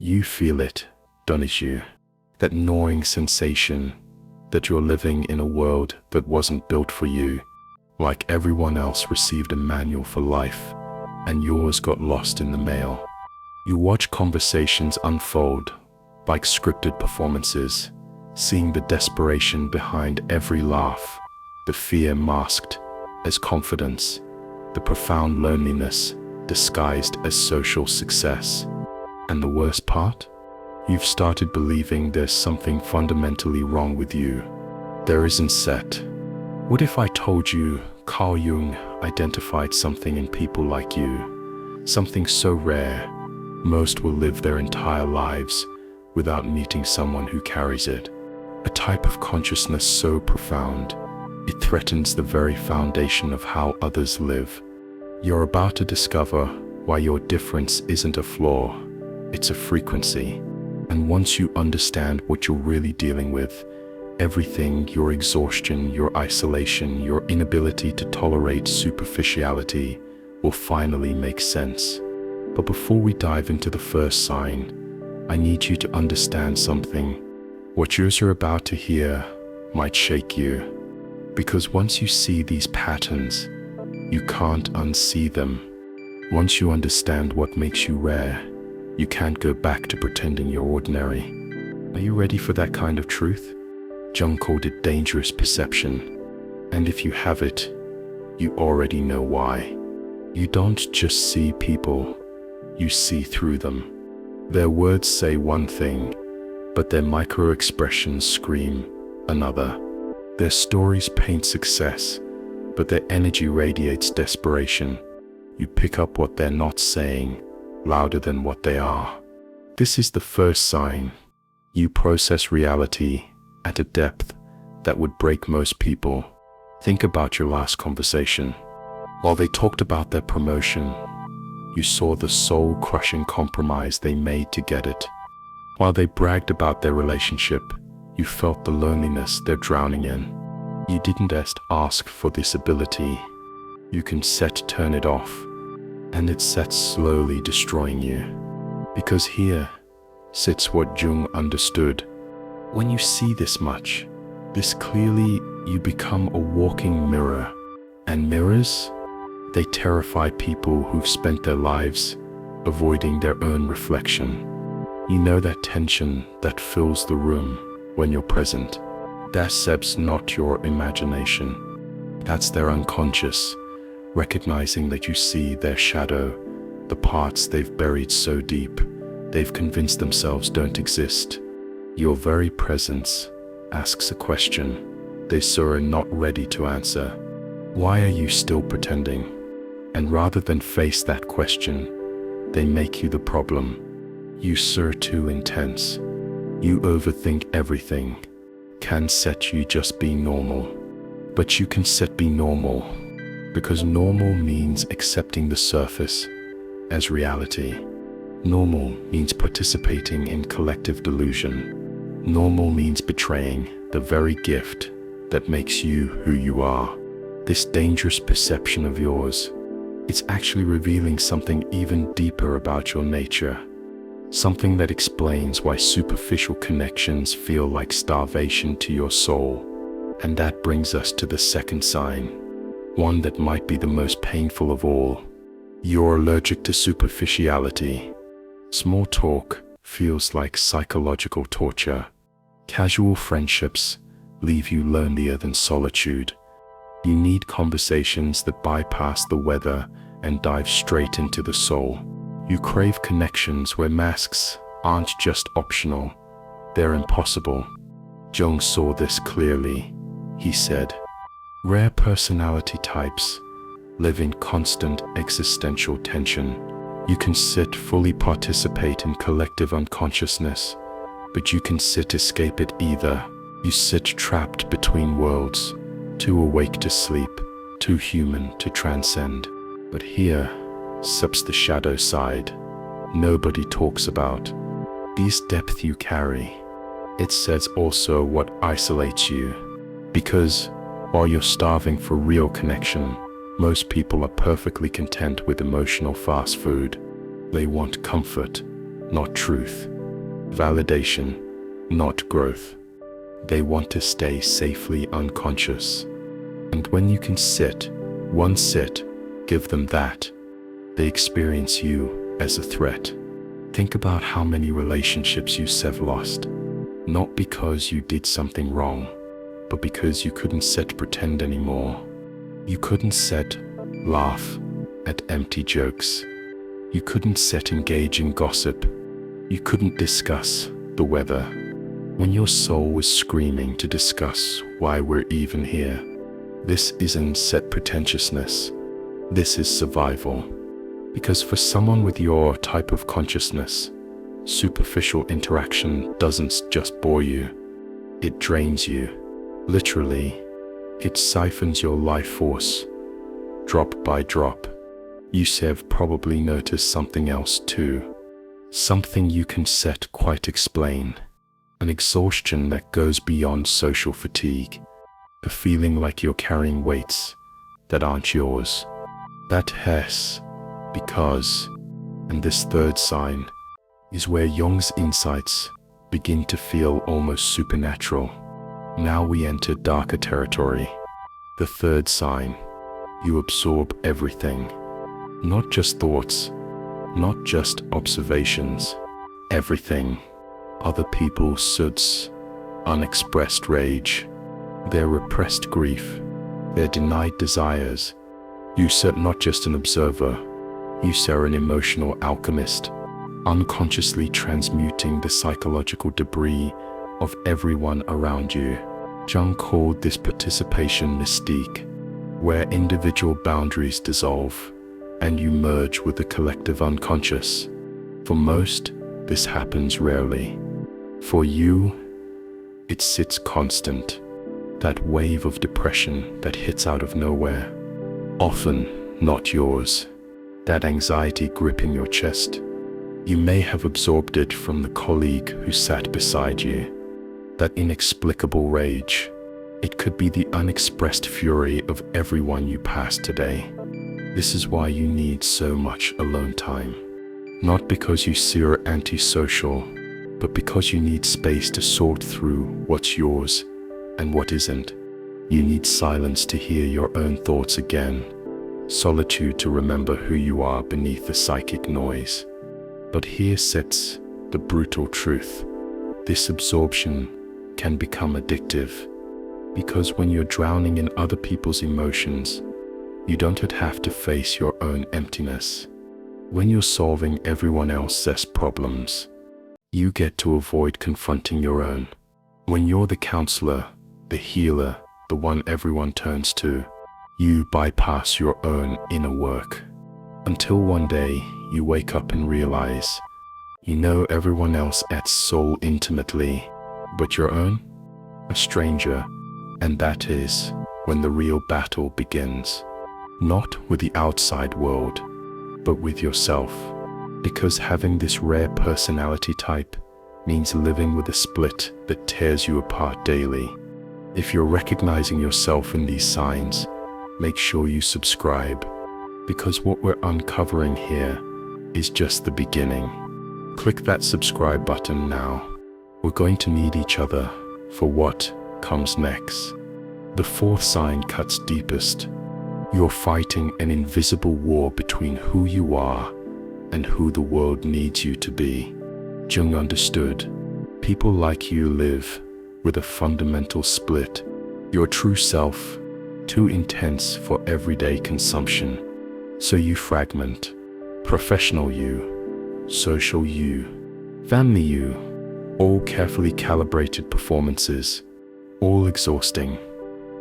You feel it, don't you? That gnawing sensation that you're living in a world that wasn't built for you. Like everyone else received a manual for life, and yours got lost in the mail. You watch conversations unfold like scripted performances, seeing the desperation behind every laugh, the fear masked as confidence, the profound loneliness disguised as social success. And the worst part? You've started believing there's something fundamentally wrong with you. There isn't set. What if I told you Carl Jung identified something in people like you? Something so rare, most will live their entire lives without meeting someone who carries it. A type of consciousness so profound, it threatens the very foundation of how others live. You're about to discover why your difference isn't a flaw, it's a frequency. And once you understand what you're really dealing with, everything, your exhaustion, your isolation, your inability to tolerate superficiality, will finally make sense. But before we dive into the first sign, I need you to understand something. What you're about to hear might shake you, because once you see these patterns, you can't unsee them. Once you understand what makes you rare, you can't go back to pretending you're ordinary. Are you ready for that kind of truth? Jung called it dangerous perception. And if you have it, you already know why. You don't just see people, you see through them. Their words say one thing, but their micro-expressions scream another. Their stories paint success, but their energy radiates desperation. You pick up what they're not saying, louder than what they are. This is the first sign. You process reality at a depth that would break most people. Think about your last conversation. While they talked about their promotion, you saw the soul-crushing compromise they made to get it. While they bragged about their relationship, you felt the loneliness they're drowning in. You didn't just ask for this ability. You can turn it off, and it sets slowly destroying you. Because here sits what Jung understood. When you see this much, this clearly, you become a walking mirror. And mirrors? They terrify people who've spent their lives avoiding their own reflection. You know that tension that fills the room when you're present. That's not your imagination. That's their unconscious, recognizing that you see their shadow, the parts they've buried so deep, they've convinced themselves don't exist. Your very presence asks a question they are not ready to answer. Why are you still pretending? And rather than face that question, they make you the problem. You're too intense. You overthink everything. Can you just be normal? But you can be normal, because normal means accepting the surface as reality. Normal means participating in collective delusion. Normal means betraying the very gift that makes you who you are. This dangerous perception of yours, it's actually revealing something even deeper about your nature. Something that explains why superficial connections feel like starvation to your soul. And that brings us to the second sign, one that might be the most painful of all. You're allergic to superficiality. Small talk feels like psychological torture. Casual friendships leave you lonelier than solitude. You need conversations that bypass the weather and dive straight into the soul. You crave connections where masks aren't just optional, they're impossible. Jung saw this clearly. He said, rare personality types live in constant existential tension. You can fully participate in collective unconsciousness, but you can escape it either. You sit trapped between worlds, too awake to sleep, too human to transcend. But here subs the shadow side nobody talks about. This depth you carry, it says also what isolates you. Because while you're starving for real connection, most people are perfectly content with emotional fast food. They want comfort, not truth. validation, not growth. They want to stay safely unconscious. And when you can sit, give them that, they experience you as a threat. Think about how many relationships you have lost, not because you did something wrong, but because you couldn't sit pretend anymore. You couldn't sit laugh at empty jokes. You couldn't sit engage in gossip. You couldn't discuss the weather. When your soul was screaming to discuss why we're even here. This isn't set pretentiousness. This is survival. Because for someone with your type of consciousness, superficial interaction doesn't just bore you. It drains you. Literally, it siphons your life force, drop by drop. You have probably noticed something else too. Something you can set quite explain. An exhaustion that goes beyond social fatigue. A feeling like you're carrying weights that aren't yours. That has, because, and this third sign is where Jung's insights begin to feel almost supernatural. Now we enter darker territory. The third sign, you absorb everything. Not just thoughts, not just observations, everything. Other people's suits, unexpressed rage, their repressed grief, their denied desires. You are not just an observer, you are an emotional alchemist, unconsciously transmuting the psychological debris of everyone around you. Jung called this participation mystique, where individual boundaries dissolve and you merge with the collective unconscious. For most, this happens rarely. For you, it sits constant, that wave of depression that hits out of nowhere. Often not yours, that anxiety gripping your chest. You may have absorbed it from the colleague who sat beside you. That inexplicable rage. It could be the unexpressed fury of everyone you pass today. This is why you need so much alone time. Not because you're antisocial, but because you need space to sort through what's yours and what isn't. You need silence to hear your own thoughts again. Solitude to remember who you are beneath the psychic noise. But here sits the brutal truth. This absorption can become addictive, because when you're drowning in other people's emotions, you don't have to face your own emptiness. When you're solving everyone else's problems, you get to avoid confronting your own. When you're the counselor, the healer, the one everyone turns to, you bypass your own inner work. Until one day you wake up and realize you know everyone else at soul intimately, but your own? A stranger. And that is when the real battle begins. Not with the outside world, but with yourself. Because having this rare personality type means living with a split that tears you apart daily. If you're recognizing yourself in these signs, make sure you subscribe, because what we're uncovering here is just the beginning. Click that subscribe button now. We're going to need each other for what comes next. The fourth sign cuts deepest. You're fighting an invisible war between who you are and who the world needs you to be. Jung understood. People like you live with a fundamental split. Your true self, too intense for everyday consumption. So you fragment. Professional you, social you, family you, all carefully calibrated performances, all exhausting,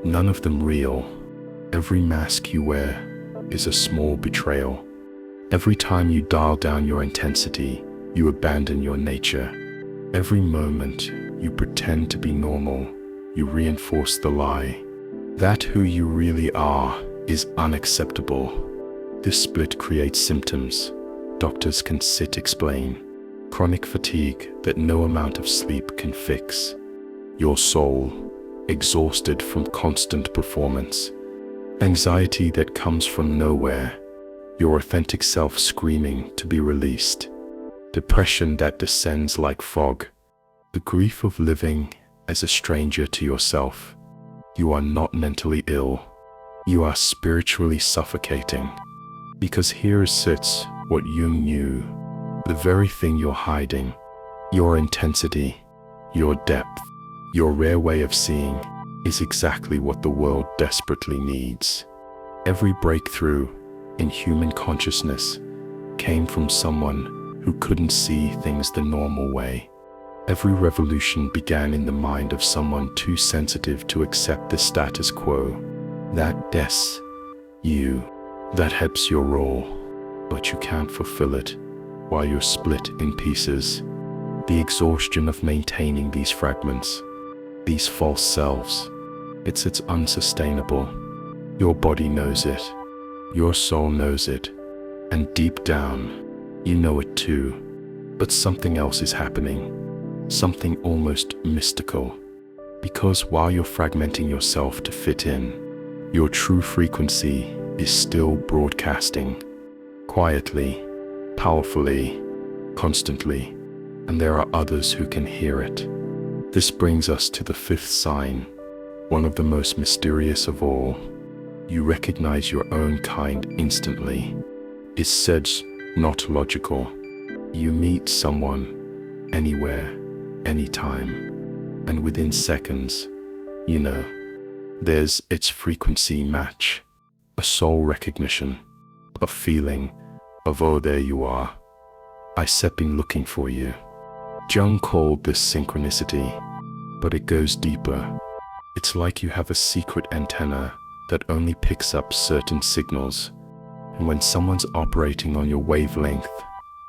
none of them real. Every mask you wear is a small betrayal. Every time you dial down your intensity, you abandon your nature. Every moment you pretend to be normal, you reinforce the lie that who you really are is unacceptable. This split creates symptoms doctors can explain. Chronic fatigue that no amount of sleep can fix. Your soul, exhausted from constant performance. Anxiety that comes from nowhere. Your authentic self screaming to be released. depression that descends like fog, the grief of living as a stranger to yourself. You are not mentally ill. You are spiritually suffocating. Because here sits what Jung knew, the very thing you're hiding, your intensity, your depth, your rare way of seeing is exactly what the world desperately needs. Every breakthrough in human consciousness came from someone who couldn't see things the normal way. Every revolution began in the mind of someone too sensitive to accept the status quo. That des, you, that helps your role, but you can't fulfill it while you're split in pieces. The exhaustion of maintaining these fragments, these false selves, it's unsustainable. Your body knows it, your soul knows it, and deep down, you know it too. But something else is happening, something almost mystical. Because while you're fragmenting yourself to fit in, your true frequency is still broadcasting, quietly, powerfully, constantly, and there are others who can hear it. This brings us to the fifth sign, one of the most mysterious of all. You recognize your own kind instantly. It's said, not logical. You meet someone, anywhere, anytime, and within seconds, you know, there's its frequency match, a soul recognition, a feeling of, oh, there you are. I've been looking for you. Jung called this synchronicity, but it goes deeper. It's like you have a secret antenna that only picks up certain signals, and when someone's operating on your wavelength,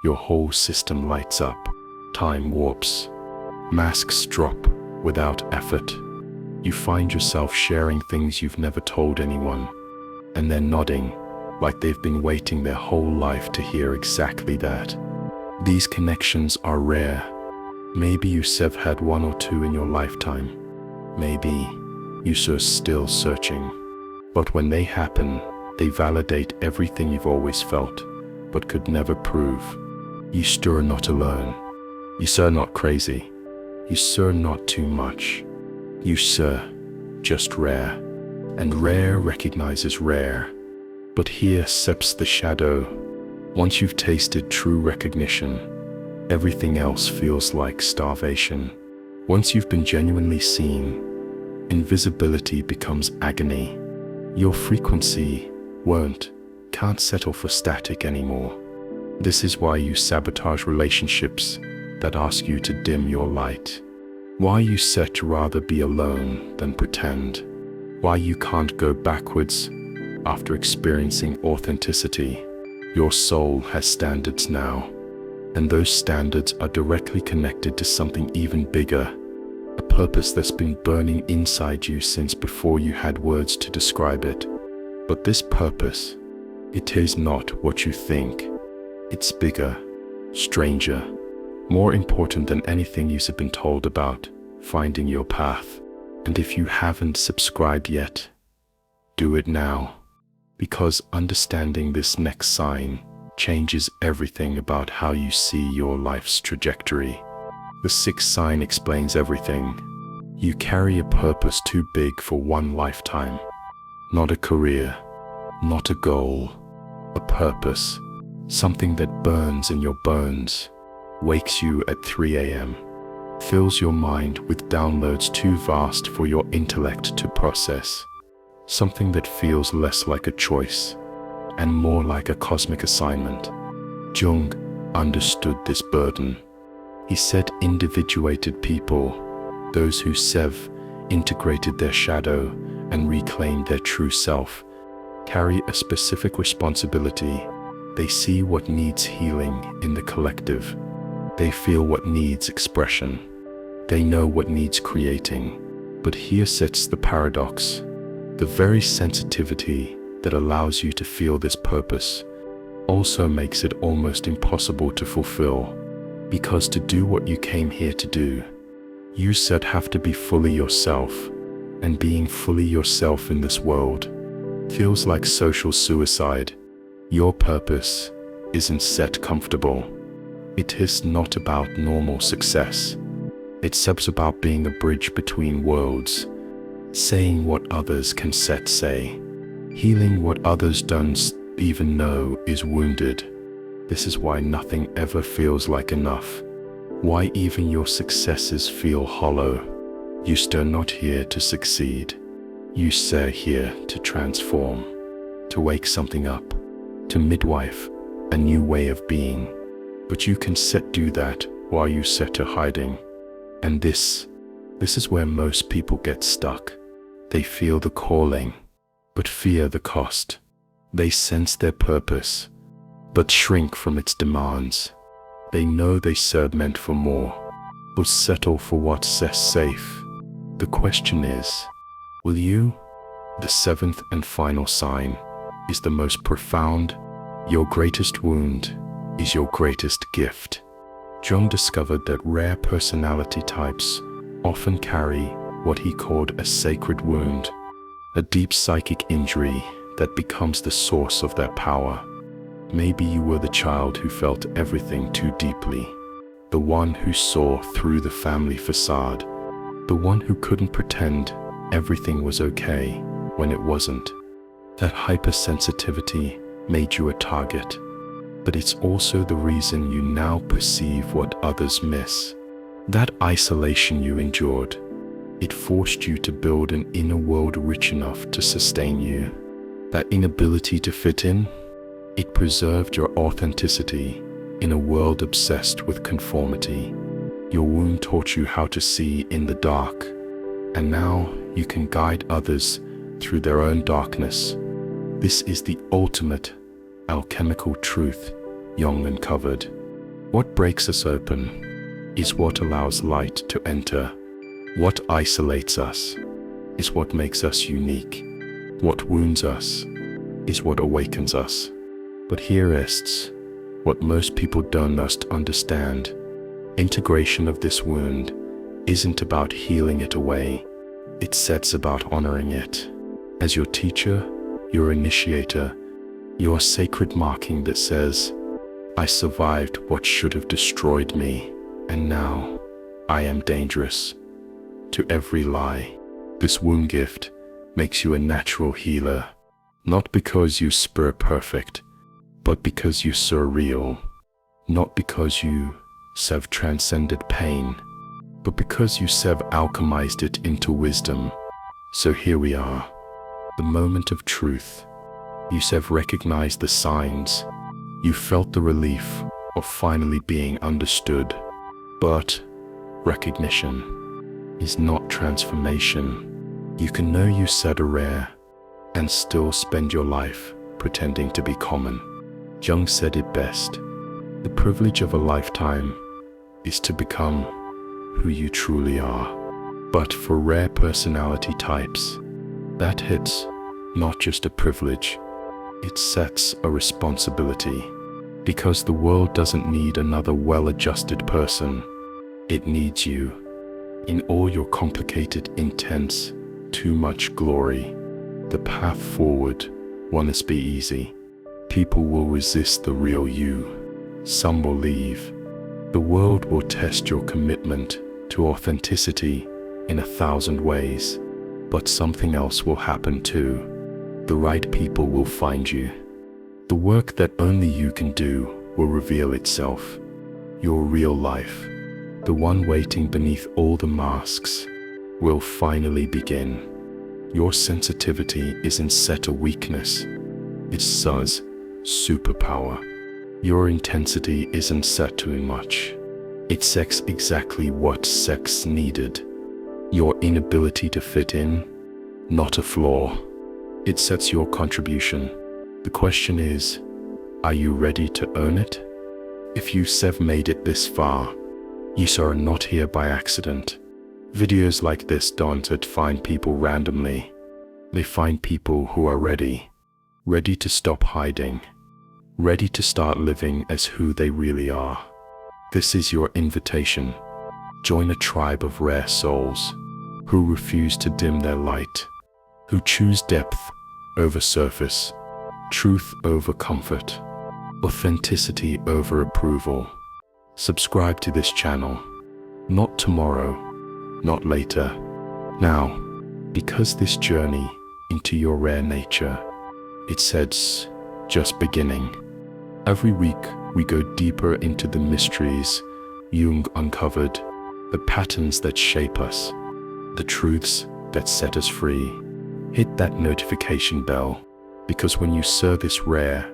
your whole system lights up. Time warps. Masks drop without effort. You find yourself sharing things you've never told anyone, and they're nodding like they've been waiting their whole life to hear exactly that. These connections are rare. Maybe you've had one or two in your lifetime. Maybe you're still searching. But when they happen, they validate everything you've always felt, but could never prove. You're not alone. You're not crazy. You're not too much. You're just rare. And rare recognizes rare. But here steps the shadow. Once you've tasted true recognition, everything else feels like starvation. Once you've been genuinely seen, invisibility becomes agony. Your frequency can't settle for static anymore. This is why you sabotage relationships that ask you to dim your light. Why you rather be alone than pretend. Why you can't go backwards after experiencing authenticity. Your soul has standards now, and those standards are directly connected to something even bigger, a purpose that's been burning inside you since before you had words to describe it. But this purpose, it is not what you think. It's bigger, stranger, more important than anything you've been told about finding your path. And if you haven't subscribed yet, do it now. Because understanding this next sign changes everything about how you see your life's trajectory. The sixth sign explains everything. You carry a purpose too big for one lifetime. Not a career, not a goal, a purpose. Something that burns in your bones, wakes you at 3 a.m., fills your mind with downloads too vast for your intellect to process. Something that feels less like a choice and more like a cosmic assignment. Jung understood this burden. He said individuated people, those who integrated their shadow and reclaimed their true self, carry a specific responsibility. They see what needs healing in the collective. They feel what needs expression. They know what needs creating. But here sits the paradox. The very sensitivity that allows you to feel this purpose also makes it almost impossible to fulfill. Because to do what you came here to do, you have to be fully yourself. And being fully yourself in this world feels like social suicide. Your purpose isn't comfortable. It is not about normal success. It's about being a bridge between worlds, saying what others can say, healing what others don't even know is wounded. This is why nothing ever feels like enough, why even your successes feel hollow. You are not here to succeed. You are here to transform, to wake something up, to midwife a new way of being. But you can do that while you set to hiding. And this is where most people get stuck. They feel the calling, but fear the cost. They sense their purpose, but shrink from its demands. They know they serve meant for more, but settle for what's safe. The question is, will you? The seventh and final sign is the most profound. Your greatest wound is your greatest gift. Jung discovered that rare personality types often carry what he called a sacred wound, a deep psychic injury that becomes the source of their power. Maybe you were the child who felt everything too deeply, the one who saw through the family facade, the one who couldn't pretend everything was okay when it wasn't. That hypersensitivity made you a target, but it's also the reason you now perceive what others miss. That isolation you endured, it forced you to build an inner world rich enough to sustain you. That inability to fit in, it preserved your authenticity in a world obsessed with conformity. Your wound taught you how to see in the dark, and now you can guide others through their own darkness. This is the ultimate alchemical truth Jung uncovered. What breaks us open is what allows light to enter. What isolates us is what makes us unique. What wounds us is what awakens us. But here rests what most people don't understand. Integration of this wound isn't about healing it away. It's about honoring it. As your teacher, your initiator, your sacred marking that says, I survived what should have destroyed me, and now I am dangerous to every lie. This wound gift makes you a natural healer, not because you spur perfect, but because you surreal. Not because you have transcended pain, but because you have alchemized it into wisdom. So here we are, the moment of truth. You have recognized the signs. You felt the relief of finally being understood. But recognition is not transformation. You can know you said a rare and still spend your life pretending to be common. Jung said it best. The privilege of a lifetime is to become who you truly are. But for rare personality types, that hits not just a privilege, it sets a responsibility. Because the world doesn't need another well-adjusted person. It needs you. In all your complicated, intense, too much glory. The path forward won't be easy. People will resist the real you. Some will leave. The world will test your commitment to authenticity in 1,000 ways. But something else will happen too. The right people will find you. The work that only you can do will reveal itself. Your real life, the one waiting beneath all the masks, will finally begin. Your sensitivity isn't set a weakness. It's SUS, superpower. Your intensity isn't set too much. It's sex exactly what sex needed. Your inability to fit in, not a flaw. It sets your contribution. The question is, are you ready to own it? If you have made it this far, you are not here by accident. Videos like this don't find people randomly. They find people who are ready to stop hiding, ready to start living as who they really are. This is your invitation. Join a tribe of rare souls who refuse to dim their light, who choose depth over surface, truth over comfort, authenticity over approval. Subscribe to this channel. Not tomorrow, not later. Now, because this journey into your rare nature, it says, just beginning. Every week, we go deeper into the mysteries Jung uncovered, the patterns that shape us, the truths that set us free. Hit that notification bell, because when you service rare,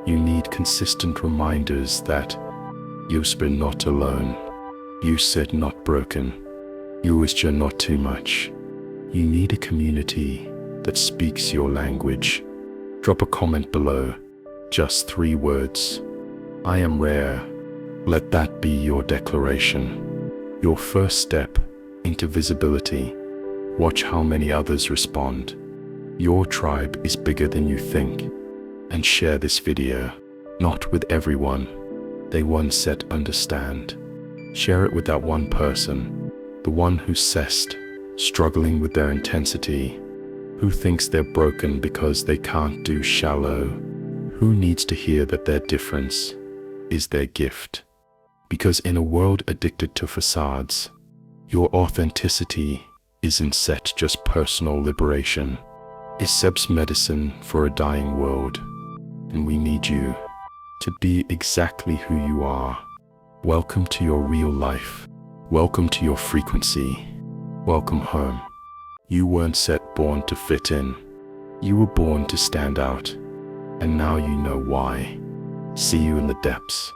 you need consistent reminders that you're not alone. You're not broken. You're not too much. You need a community that speaks your language. Drop a comment below. Just 3 words. I am rare. Let that be your declaration. Your first step into visibility. Watch how many others respond. Your tribe is bigger than you think. And share this video. Not with everyone. They won't understand. Share it with that one person. The one who's struggling with their intensity. Who thinks they're broken because they can't do shallow. Who needs to hear that their difference is their gift. Because in a world addicted to facades, your authenticity isn't just personal liberation. It's medicine for a dying world. And we need you to be exactly who you are. Welcome to your real life. Welcome to your frequency. Welcome home. You weren't born to fit in. You were born to stand out. And now you know why. See you in the depths.